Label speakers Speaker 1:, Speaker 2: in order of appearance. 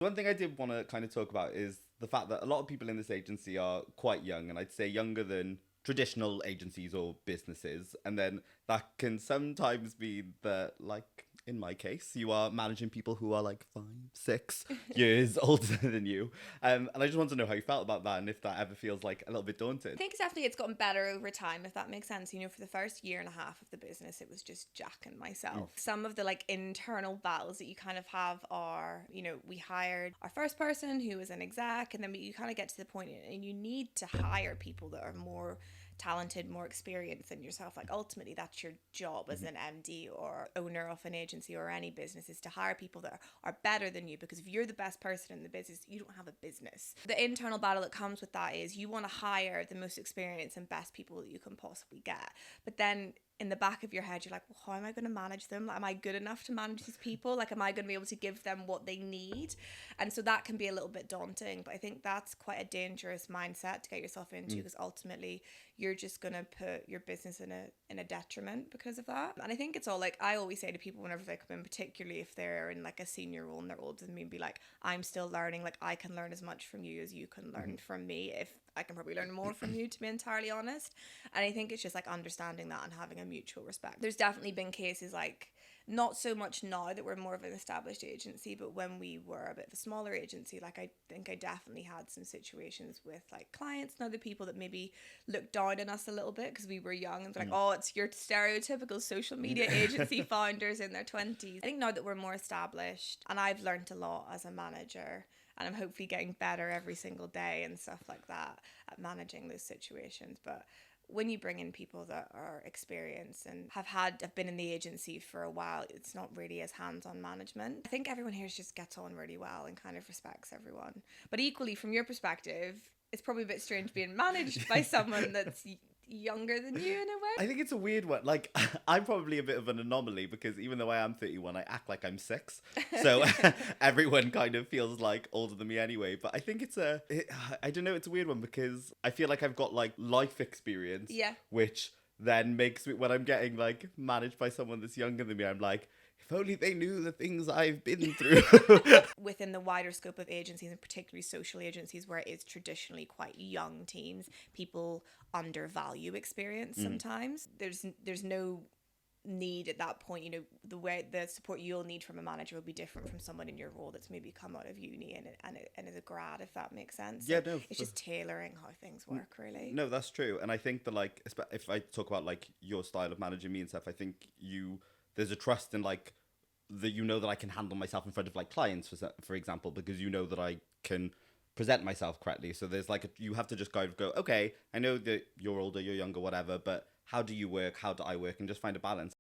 Speaker 1: One thing I did want to kind of talk about is the fact that a lot of people in this agency are quite young, and I'd say younger than traditional agencies or businesses. And then that can sometimes be that, like in my case, you are managing people who are like 5, 6 years older than you. And I just want to know how you felt about that and if that ever feels like a little bit daunting.
Speaker 2: I think definitely it's gotten better over time, if that makes sense. You know, for the first year and a half of the business, it was just Jack and myself. Some of the like internal battles that you kind of have are, you know, we hired our first person who was an exec, and then you kind of get to the point and you need to hire people that are more talented, more experienced than yourself. Like ultimately that's your job as an MD or owner of an agency or any business, is to hire people that are better than you, because if you're the best person in the business, you don't have a business. The internal battle that comes with that is you want to hire the most experienced and best people that you can possibly get, but then in the back of your head you're like, well, how am I going to manage them? Like, am I good enough to manage these people? Like, am I going to be able to give them what they need? And so that can be a little bit daunting, but I think that's quite a dangerous mindset to get yourself into, because ultimately you're just going to put your business in a detriment because of that. And I think it's all like, I always say to people whenever they come in, particularly if they're in like a senior role and they're older than me, be like, I'm still learning. Like, I can learn as much from you as you can learn from me. If I can probably learn more from you, to be entirely honest. And I think it's just like understanding that and having a mutual respect. There's definitely been cases, like not so much now that we're more of an established agency, but when we were a bit of a smaller agency, like I think I definitely had some situations with like clients and other people that maybe looked down on us a little bit because we were young and like, oh, it's your stereotypical social media agency founders in their 20s. I think now that we're more established, and I've learned a lot as a manager, and I'm hopefully getting better every single day and stuff like that at managing those situations. But when you bring in people that are experienced and have been in the agency for a while, it's not really as hands-on management. I think everyone here just gets on really well and kind of respects everyone. But equally, from your perspective, it's probably a bit strange being managed by someone that's younger than you in a way.
Speaker 1: I think it's a weird one. Like, I'm probably a bit of an anomaly because even though I am 31, I act like I'm 6. So everyone kind of feels like older than me anyway. But I think I don't know, it's a weird one because I feel like I've got like life experience,
Speaker 2: Yeah.
Speaker 1: which then makes me, when I'm getting like managed by someone that's younger than me, I'm like, if only they knew the things I've been through.
Speaker 2: Within the wider scope of agencies, and particularly social agencies where it is traditionally quite young teams, people undervalue experience sometimes. There's no need at that point, you know, the support you'll need from a manager will be different from someone in your role that's maybe come out of uni and is a grad, if that makes sense.
Speaker 1: Yeah,
Speaker 2: So
Speaker 1: no.
Speaker 2: it's just tailoring how things work, really.
Speaker 1: No, that's true. And I think that, like, if I talk about, like, your style of managing me and stuff, I think there's a trust in, like, that you know that I can handle myself in front of, like, clients, for example, because you know that I can present myself correctly. So there's, like, you have to just kind of go, okay, I know that you're older, you're younger, whatever, but how do you work? How do I work? And just find a balance.